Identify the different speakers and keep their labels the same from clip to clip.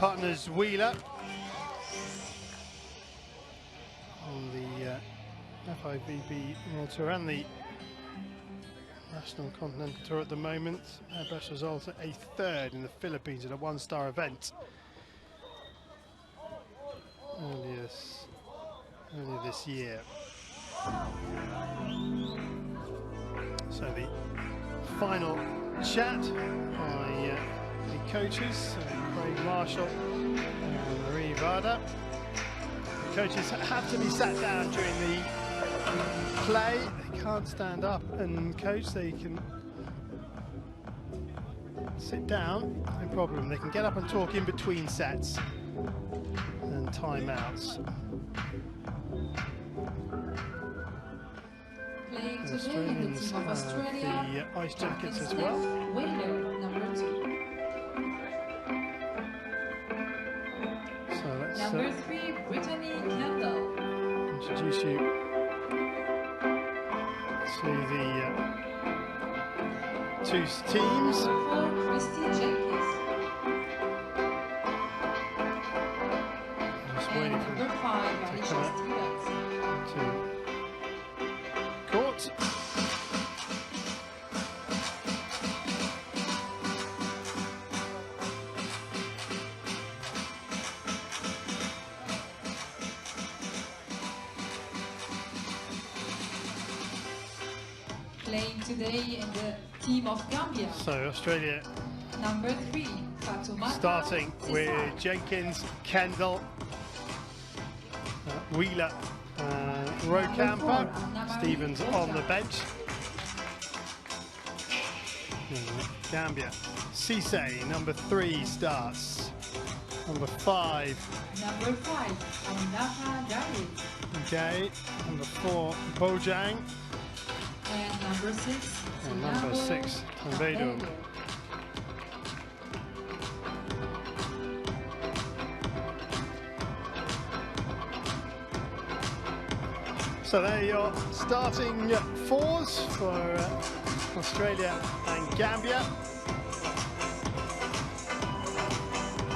Speaker 1: partners WEILER on the FIVB World Tour and the National Continental Tour at the moment. Our best result at a third in the Philippines at a one-star event earlier this year. So the final chat by the coaches, Craig Marshall and Marie Varda. The coaches have to be sat down during the play. They can't stand up and coach. They can sit down, no problem. They can get up and talk in between sets and timeouts. Australians have the ice jackets as well.
Speaker 2: WEILER, number 2.
Speaker 1: So let's
Speaker 2: number 3, Brittany KENDALL.
Speaker 1: Introduce you to the two teams.
Speaker 2: Number 4, Christie, JENKINS.
Speaker 1: Just waiting for
Speaker 2: number 5, Alisha,
Speaker 1: to court.
Speaker 2: Playing today in the team of Gambia.
Speaker 1: So Australia
Speaker 2: Number 3, Fatoumatta.
Speaker 1: starting with
Speaker 2: CEESAY.
Speaker 1: Jenkins, KENDALL, WEILER, ROHKAMPER, Stevens on the bench. Gambia, CEESAY, number 3 starts. Number 5,
Speaker 2: Number 5, Aminata, GAYE.
Speaker 1: GAYE. Number 4, BOJANG.
Speaker 2: And number 6,
Speaker 1: And number 6, TAMBEDOU. So there are your starting fours for Australia and Gambia.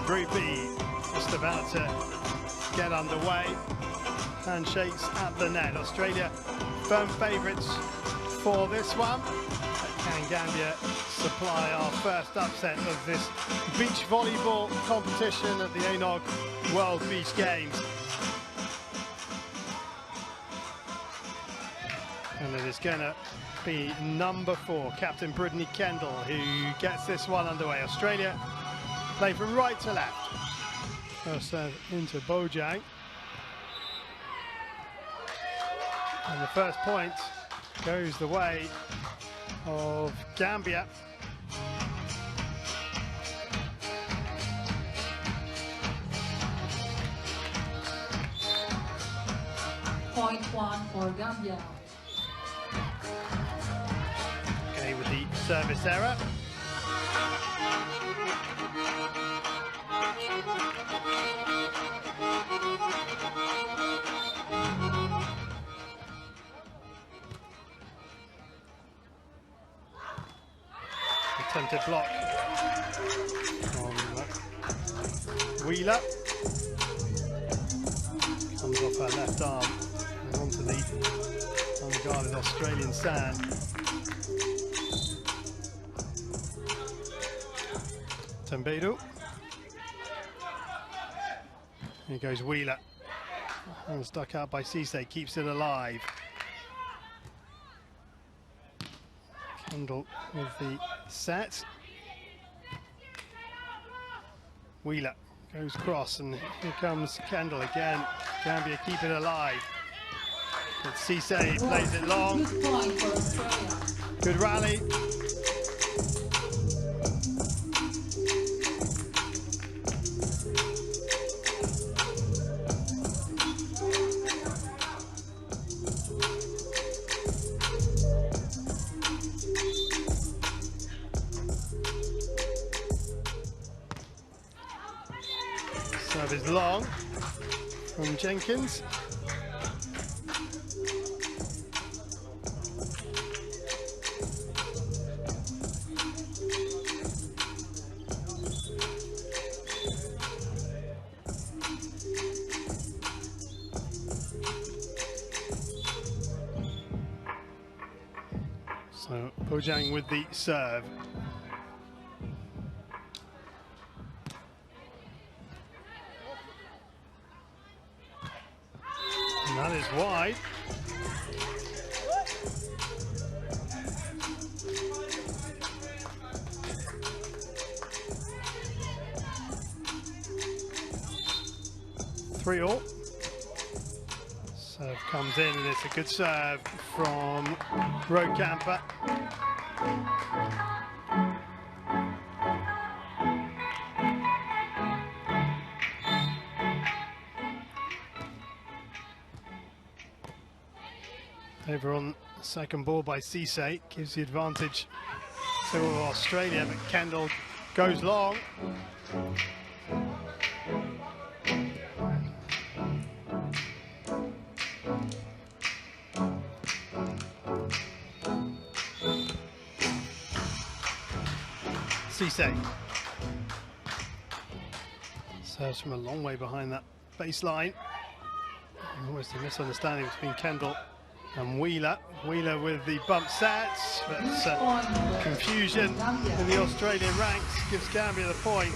Speaker 1: Group E just about to get underway. Handshakes at the net. Australia firm favourites for this one. Can Gambia supply our first upset of this beach volleyball competition at the ANOC World Beach Games? And it is going to be number 4, Captain Brittany KENDALL, who gets this one underway. Australia play from right to left. First serve into BOJANG. And the first point goes the way of Gambia.
Speaker 2: Point 1 for Gambia.
Speaker 1: Okay, with the service error. Attempted block from WEILER. Comes off her left arm and onto the unguarded Australian sand. TAMBEDOU. Here goes WEILER. And stuck out by CEESAY, keeps it alive. KENDALL with the set. WEILER goes cross, and here comes KENDALL again. Gambia keep it alive. But CEESAY plays it long.
Speaker 2: Good point for Australia.
Speaker 1: Good rally. Serve is long from Jenkins. So BOJANG with the serve. And that is wide. Three all. Serve comes in and it's a good serve from ROHKAMPER. Over on the second ball by CEESAY, gives the advantage to Australia, but KENDALL goes long. CEESAY serves from a long way behind that baseline. Almost a misunderstanding between KENDALL and WEILER. WEILER with the bump sets, but confusion in the Australian ranks gives Gambia the point.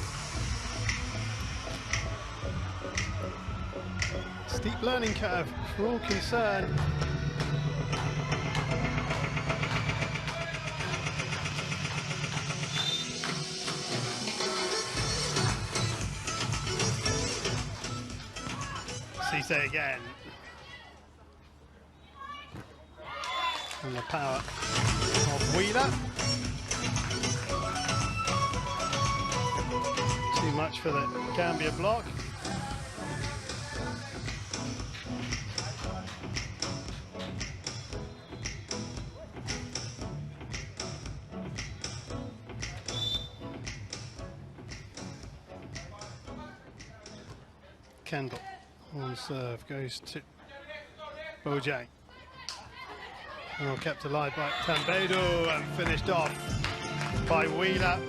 Speaker 1: Steep learning curve for all concerned. CEESAY again. And the power of WEILER. Too much for the Gambia block. KENDALL on serve goes to BOJANG. Well, kept alive by TAMBEDOU and finished off by WEILER.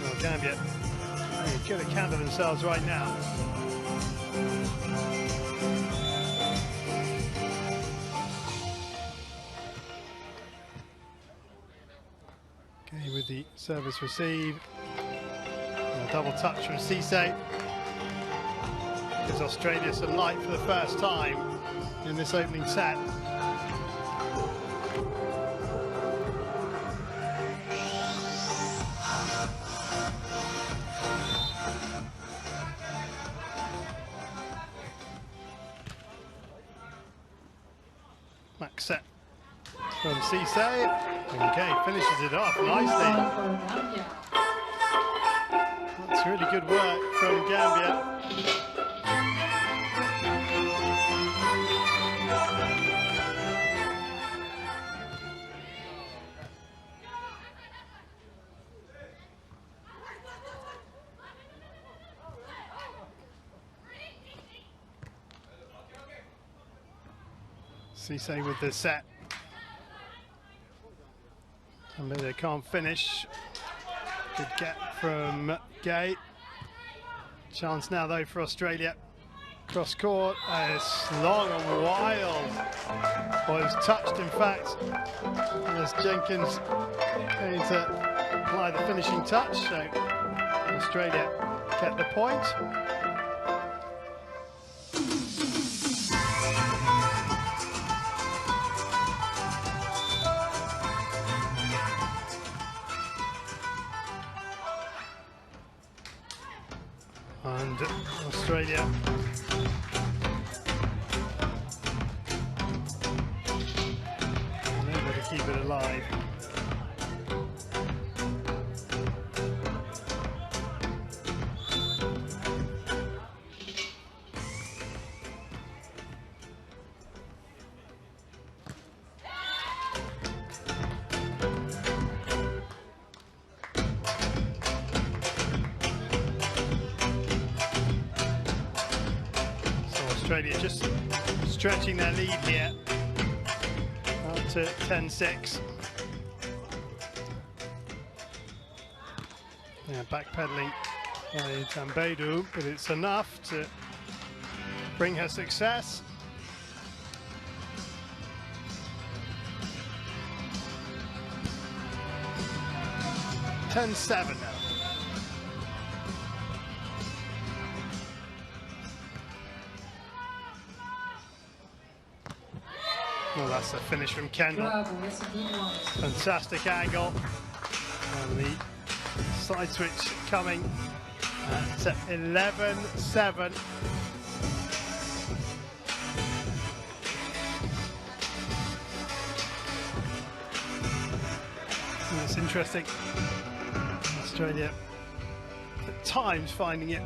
Speaker 1: Well, Gambia good account of themselves right now. Okay, with the service receive. And a double touch from CEESAY. Gives Australia some light for the first time in this opening set. Max set from CEESAY. Okay, finishes it off nicely. That's really good work from Gambia. CEESAY with the set. And they can't finish. Good get from GAYE. Chance now though for Australia. Cross court, it's long and wild. Well, it was touched in fact. As JENKINS going to apply the finishing touch, so Australia get the point. And Australia unable to keep it alive. Australia just stretching their lead here up to 10-6. Yeah, backpedaling by TAMBEDOU, but it's enough to bring her success. 10-7 now. Well, that's a finish from Kendall.
Speaker 2: Bravo, that's a good one.
Speaker 1: Fantastic angle. And the side switch coming at 11-7. It's interesting. Australia at times finding it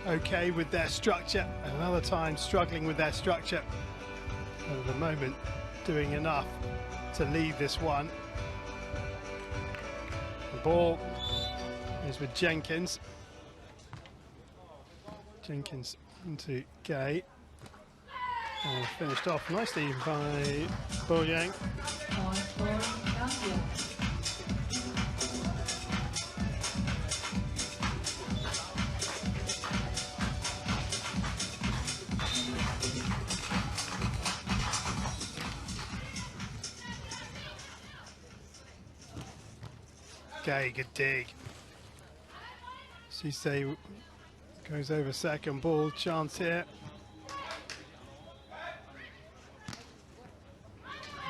Speaker 1: okay with their structure, and other times struggling with their structure. And at the moment, doing enough to lead this one. The ball is with Jenkins. Jenkins into GAYE. And finished off nicely by BOJANG.
Speaker 2: Point for Gambia.
Speaker 1: GAYE, good dig. CEESAY goes over second ball, chance here.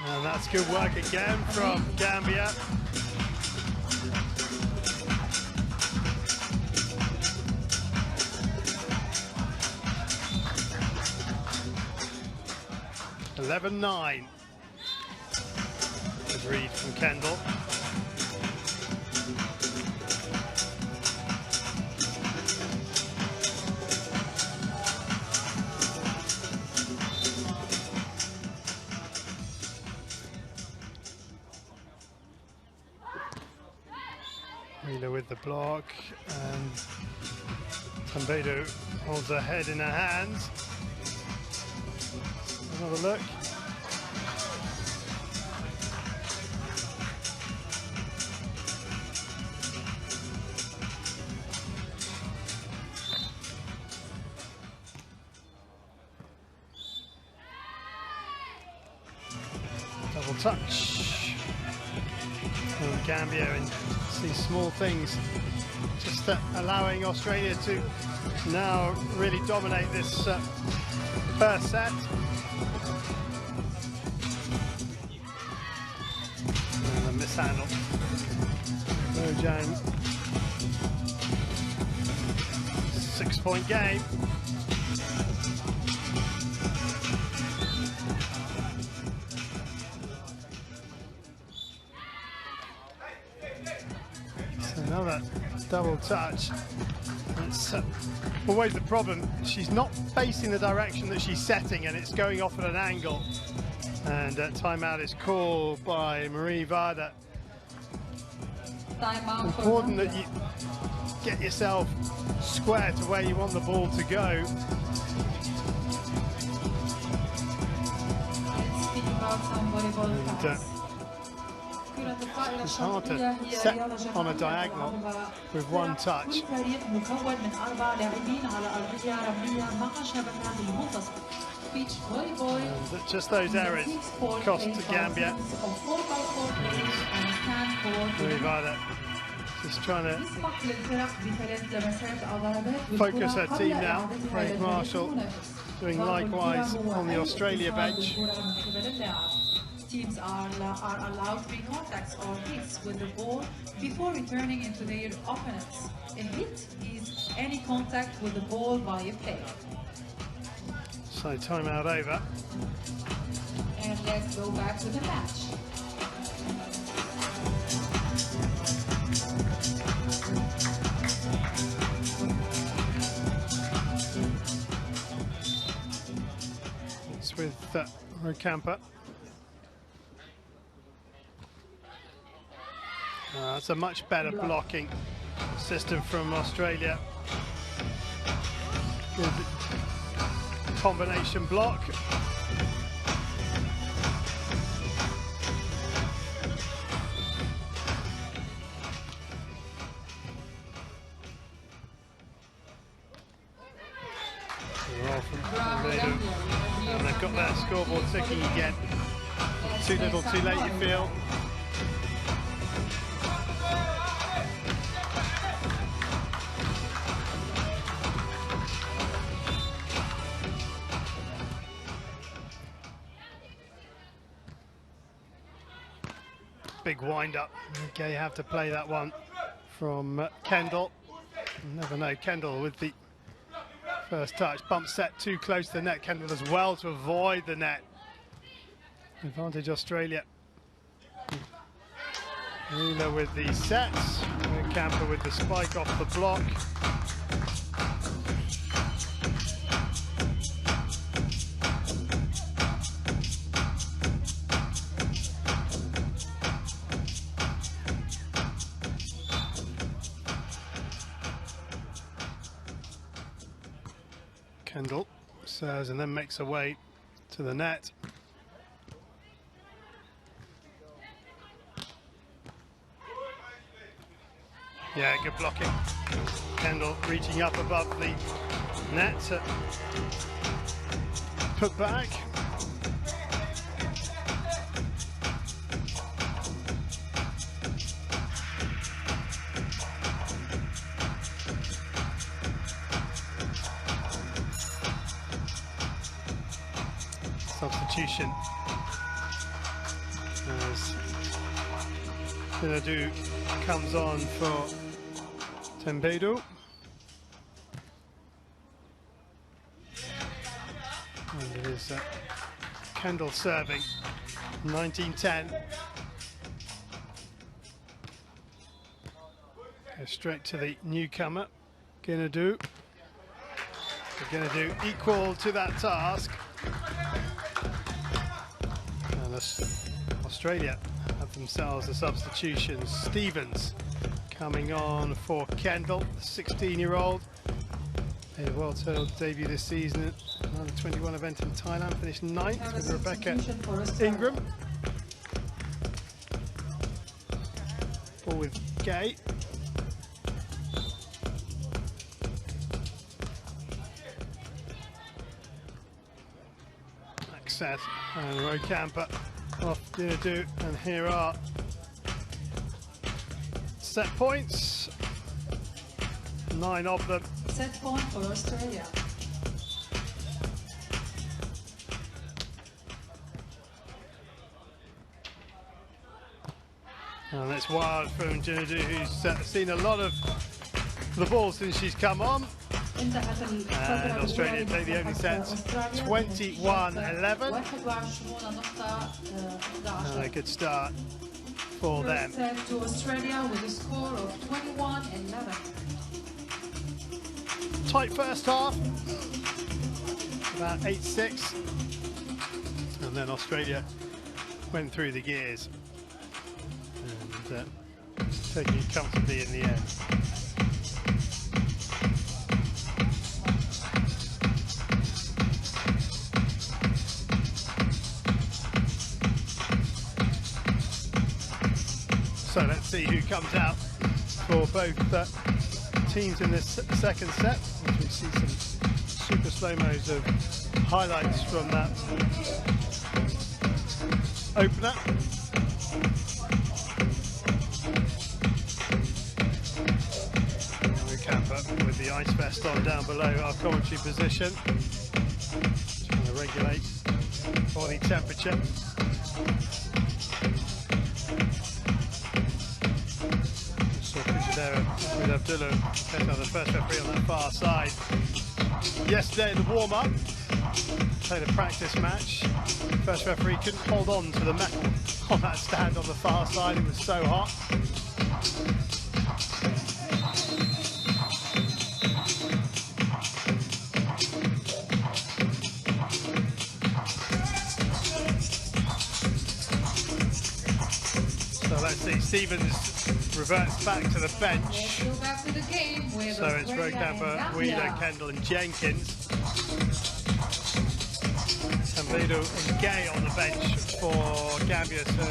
Speaker 1: And that's good work again from Gambia. (11-9). Good read from Kendall. WEILER with the block, and TAMBEDOU holds her head in her hands. Another look. Double touch from Gambia, and these small things just allowing Australia to now really dominate this first set. And a mishandle. BOJANG. 6-point game. Another double touch. It's always the problem. She's not facing the direction that she's setting, and it's going off at an angle. And timeout is called by Marie Varda.
Speaker 2: Timeout.
Speaker 1: Important that you get yourself square to where you want the ball to go.
Speaker 2: Let's speak about some volleyball facts.
Speaker 1: It's hard to set on a diagonal with one touch. And just those errors cost to Gambia. Just trying to focus her team now. Frank Marshall doing likewise on the Australia bench.
Speaker 2: Teams are allowed 3 contacts or hits with the ball before returning into their opponents. A hit is any contact with the ball by a player.
Speaker 1: So timeout over.
Speaker 2: And let's go back to the match.
Speaker 1: It's with ROHKAMPER. It's a much better blocking system from Australia. Good combination block. And they've got their scoreboard ticking again. Too little, too late, you feel. Big wind-up. Okay, you have to play that one from KENDALL. You never know, KENDALL with the first touch. Bump set too close to the net. KENDALL does well to avoid the net. Advantage Australia. WEILER with the sets. ROHKAMPER with the spike off the block. KENDALL serves and then makes her way to the net. Yeah, good blocking. KENDALL reaching up above the net to put back. Substitution as GINADOU comes on for TAMBEDOU. And it is KENDALL serving, 19-10. Go straight to the newcomer, GINADOU. GINADOU equal to that task. And Australia have themselves the substitutions. Stevens coming on for KENDALL, the 16-year-old. Made a world title debut this season at another 21 event in Thailand. Finished 9th with Rebecca Ingram. Ball with GAYE. Back set and ROHKAMPER off GINADOU, and here are set points, 9 of them.
Speaker 2: Set point for Australia.
Speaker 1: And it's wild from GINADOU, who's seen a lot of the ball since she's come on. And Australia take the only set, 21-11. A good start for them.
Speaker 2: Set to Australia with a score of 21-11.
Speaker 1: Tight first half, about 8-6, and then Australia went through the gears and taking it comfortably in the end. So let's see who comes out for both teams in this second set. We see some super slow-mos of highlights from that opener. ROHKAMPER with the ice vest on down below our commentary position, trying to regulate body temperature. With Abdullah, the first referee on that far side. Yesterday in the warm-up, played a practice match. First referee couldn't hold on to the metal on that stand on the far side, it was so hot. So let's see, Stevens reverts back to the bench. So it's ROHKAMPER, WEILER, KENDALL and JENKINS. TAMBEDOU and GAYE on the bench for Gambia. So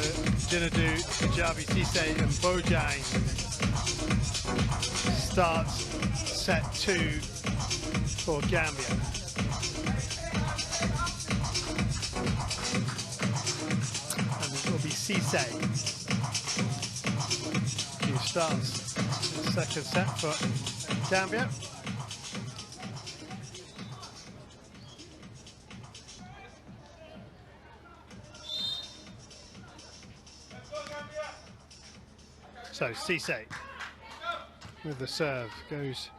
Speaker 1: GINADOU, KUJABI, CEESAY and BOJANG starts set 2 for Gambia. And this will be CEESAY. starts the second set for Gambia. So CEESAY with the serve goes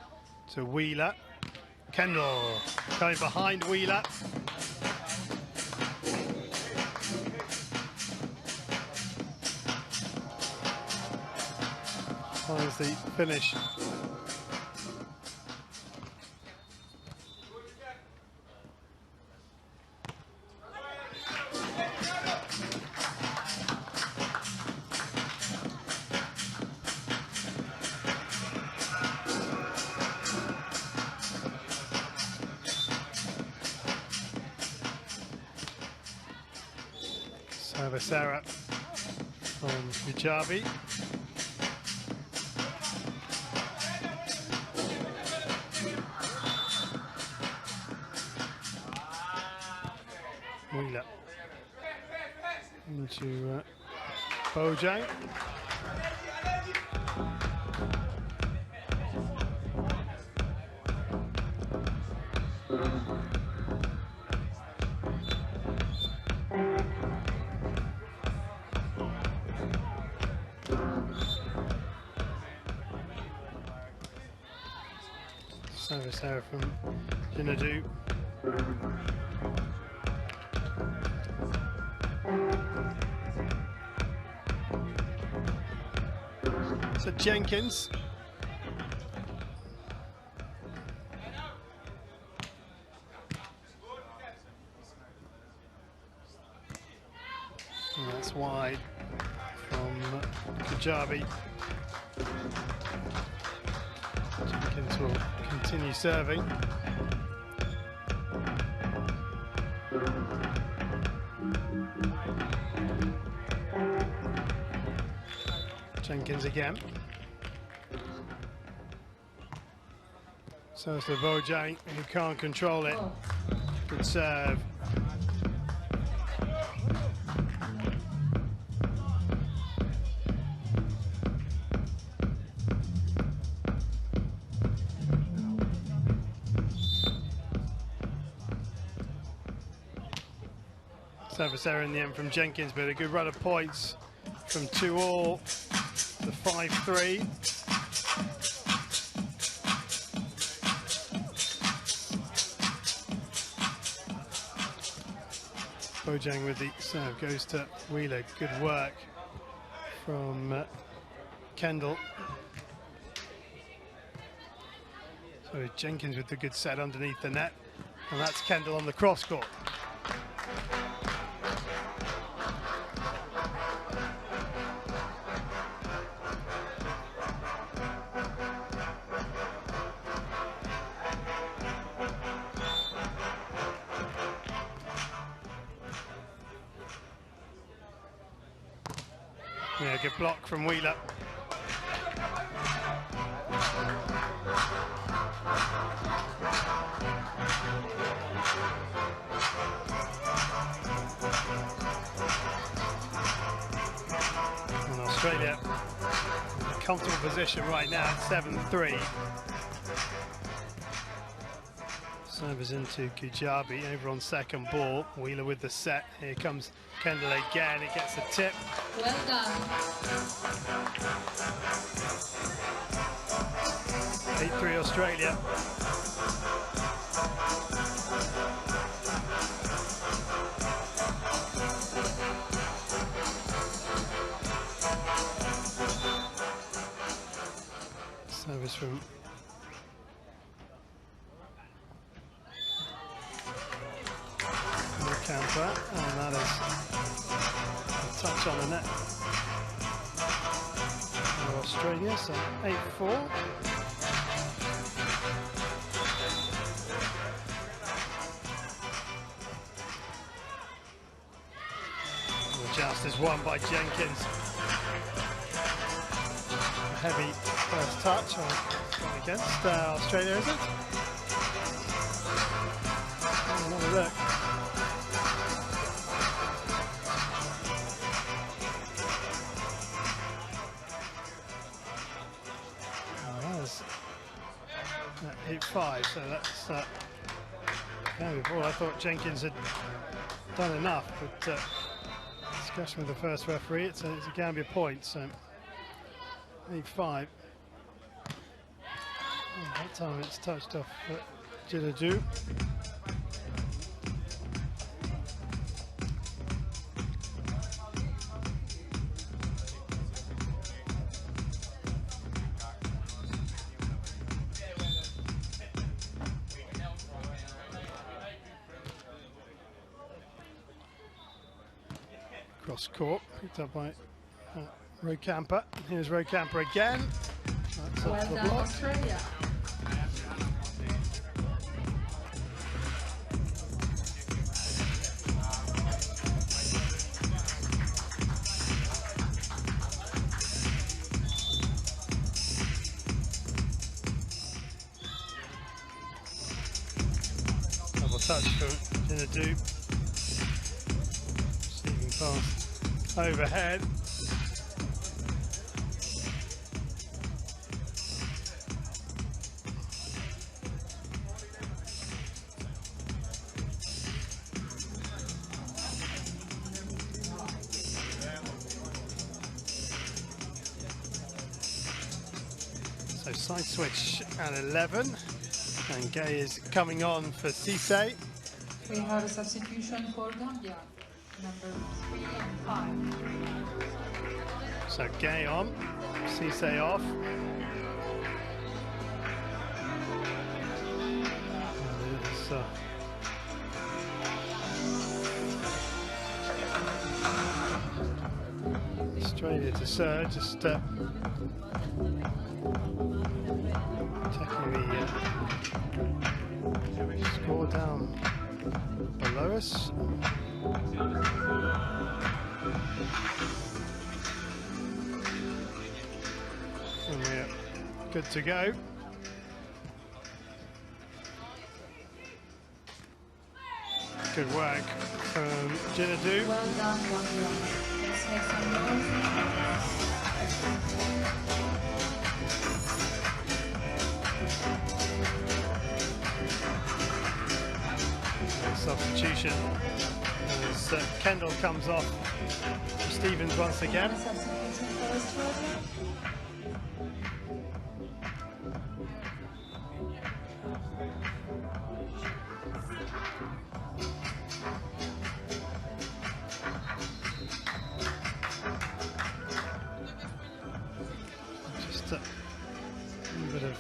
Speaker 1: to WEILER. KENDALL coming behind WEILER. Finds the finish. Service error from KUJABI. WEILER into BOJANG. Service error from GINADOU. So JENKINS. And that's wide from KUJABI. JENKINS will continue serving. JENKINS again. So it's the BOJANG who can't control it. Good serve. Service error in the end from JENKINS, but a good run of points from 2-all to 5-3. BOJANG with the serve goes to WEILER. Good work from KENDALL. So JENKINS with the good set underneath the net, and that's KENDALL on the cross court. Yeah, good block from WEILER. And Australia in a comfortable position right now at 7-3. Servers into KUJABI over on second ball. WEILER with the set. Here comes KENDALL again. It gets a tip.
Speaker 2: Well done.
Speaker 1: 8-3 Australia. Service from ROHKAMPER, and that is a touch on the net for Australia, so 8-4. The joust is won by JENKINS. A heavy first touch against Australia, is it? Another look. 5, so that's Gambia ball. I thought Jenkins had done enough, but discussion with the first referee, it's a Gambia point, so 8-5. That time it's touched off GINADOU. Cross court, picked up by ROHKAMPER. Here's ROHKAMPER again. That's
Speaker 2: Well
Speaker 1: up the
Speaker 2: done,
Speaker 1: block.
Speaker 2: Australia.
Speaker 1: Double touch from GINADOU. Receiving pass overhead. So side switch at 11, and GAYE is coming on for CEESAY.
Speaker 2: We have a substitution for Gambia, number 3 and 5.
Speaker 1: So GAYE on, CEESAY off. Australia to serve, just taking the score down below us. And we're good to go. Good work from GINADOU.
Speaker 2: Well done, Gambia. Let's make some noise.
Speaker 1: Substitution as KENDALL comes off for Stevens once again.
Speaker 2: Substitution for Australia.
Speaker 1: Just a bit of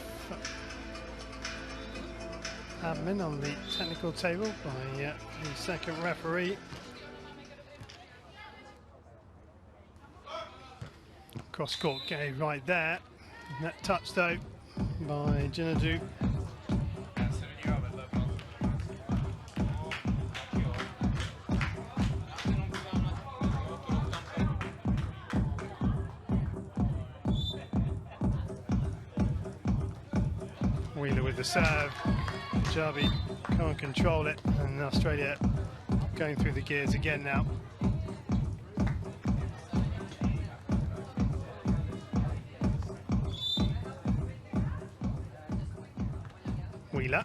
Speaker 1: admin on the technical table by the second referee. Cross court GAYE right there. Net touch though by GINADOU. WEILER with the serve. KUJABI can't control it, and Australia going through the gears again now. WEILER.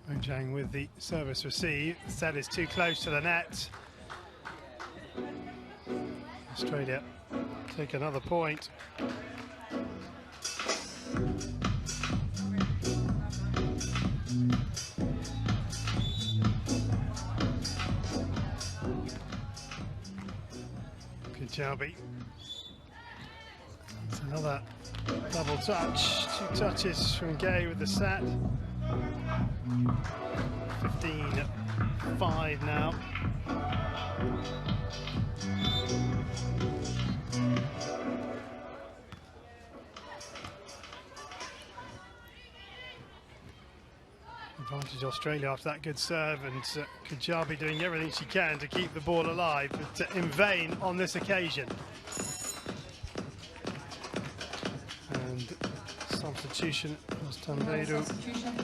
Speaker 1: BOJANG with the service receive. Set is too close to the net. Australia take another point. KUJABI. That's another double touch. 2 touches from GAYE with the set. 15-5 now. Advantage Australia after that good serve, and KUJABI doing everything she can to keep the ball alive, but in vain on this occasion. And substitution as TAMBEDOU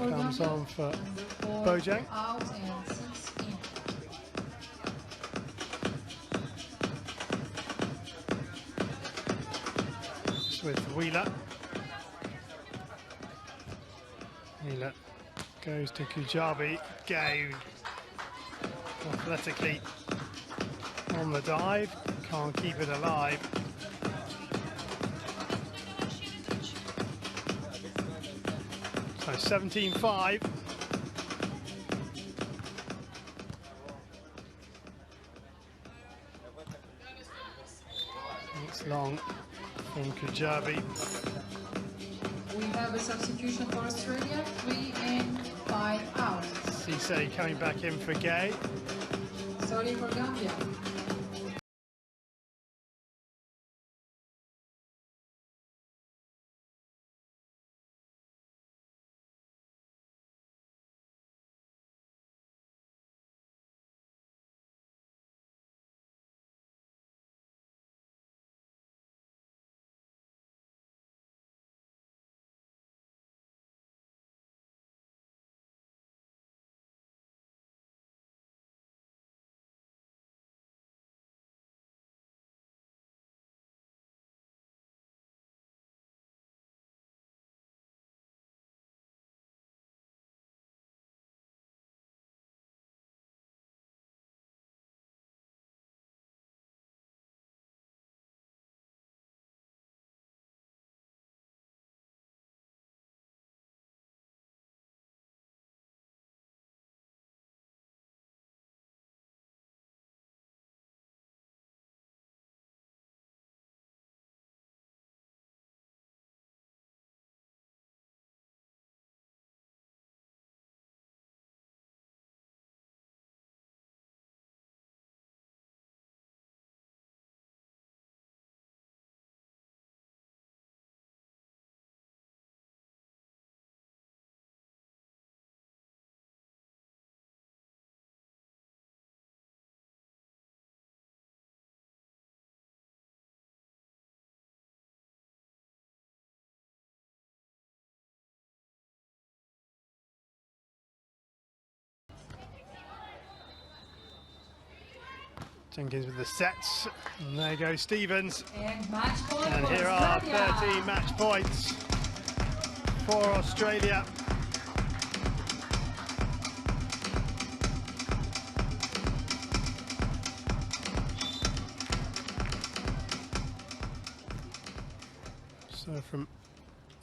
Speaker 1: comes on for BOJANG.
Speaker 2: Out and 6 in.
Speaker 1: With WEILER. Goes to KUJABI. GAYE athletically on the dive. Can't keep it alive. So 17-5. It's long from KUJABI.
Speaker 2: We have a substitution for Australia, 3 in, 5 out.
Speaker 1: CEESAY coming back in for GAYE.
Speaker 2: Sorry for Gambia.
Speaker 1: Jenkins with the sets, and there goes Stevens.
Speaker 2: And match point
Speaker 1: And
Speaker 2: for
Speaker 1: here are
Speaker 2: Australia.
Speaker 1: 13 match points for Australia. So from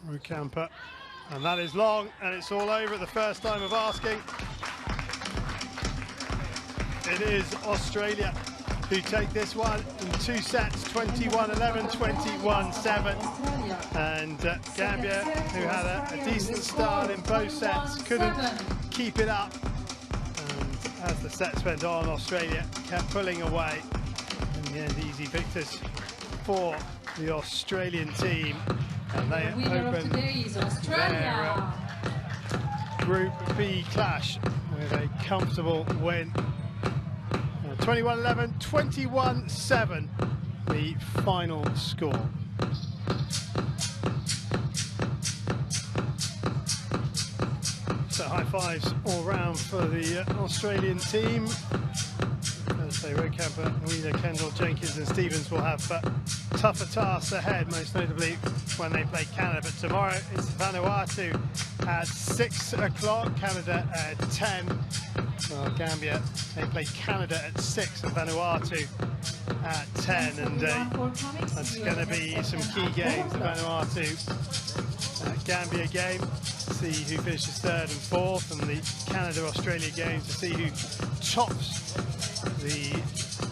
Speaker 1: ROHKAMPER, and that is long, and it's all over at the first time of asking. It is Australia who take this one in 2 sets, 21-11, 21-7. And Gambia, who had a decent start in both sets, couldn't keep it up. And as the sets went on, Australia kept pulling away. In the end, easy victors for the Australian team. And they open their Group B clash with a comfortable win. 21-11, 21-7, the final score. So high fives all round for the Australian team. As I say, ROHKAMPER, WEILER, KENDALL, JENKINS and Stevens will have tougher tasks ahead, most notably when they play Canada. But tomorrow it's Vanuatu at 6 o'clock, Canada at 10. Well, Gambia, they play Canada at 6 and Vanuatu at 10. And that's going to be some key games. The Vanuatu Gambia game to see who finishes 3rd and 4th, and the Canada-Australia game to see who tops the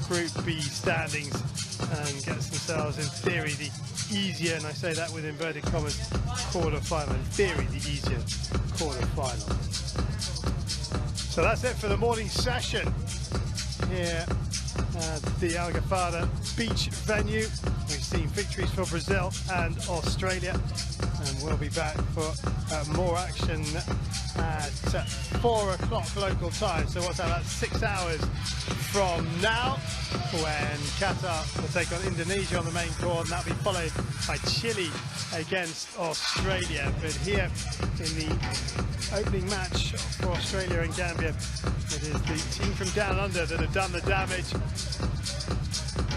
Speaker 1: Group B standings and gets themselves, in theory, the easier, and I say that with inverted commas, quarter-final. In theory, the easier quarter-final. So that's it for the morning session here at the Al-Gharafa beach venue. We've seen victories for Brazil and Australia, and we'll be back for more action at 4 o'clock local time. So what's that, that's 6 hours from now, when Qatar will take on Indonesia on the main court, and that'll be followed by Chile against Australia. But here in the opening match for Australia and Gambia, it is the team from down under that have done the damage.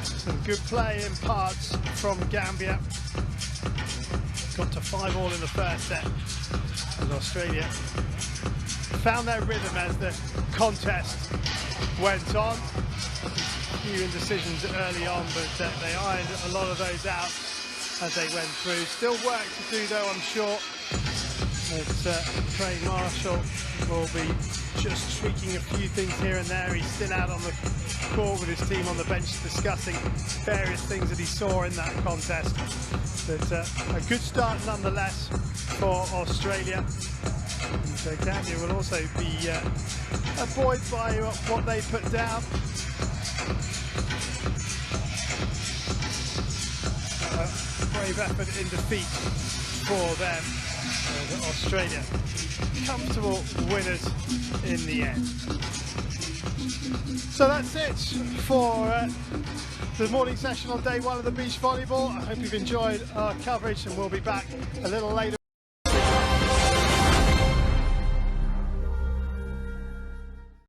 Speaker 1: Some good play in parts from Gambia. Got to 5-all in the first set, and Australia found their rhythm as the contest went on. A few indecisions early on, but they ironed a lot of those out as they went through. Still work to do though, I'm sure. But Craig Marshall will be just tweaking a few things here and there. He's still out on the court with his team on the bench discussing various things that he saw in that contest. But a good start nonetheless for Australia. And Gambia will also be buoyed by what they put down. Brave effort in defeat for them. Australia, comfortable winners in the end. So that's it for the morning session on day one of the beach volleyball. I hope you've enjoyed our coverage, and we'll be back a little later.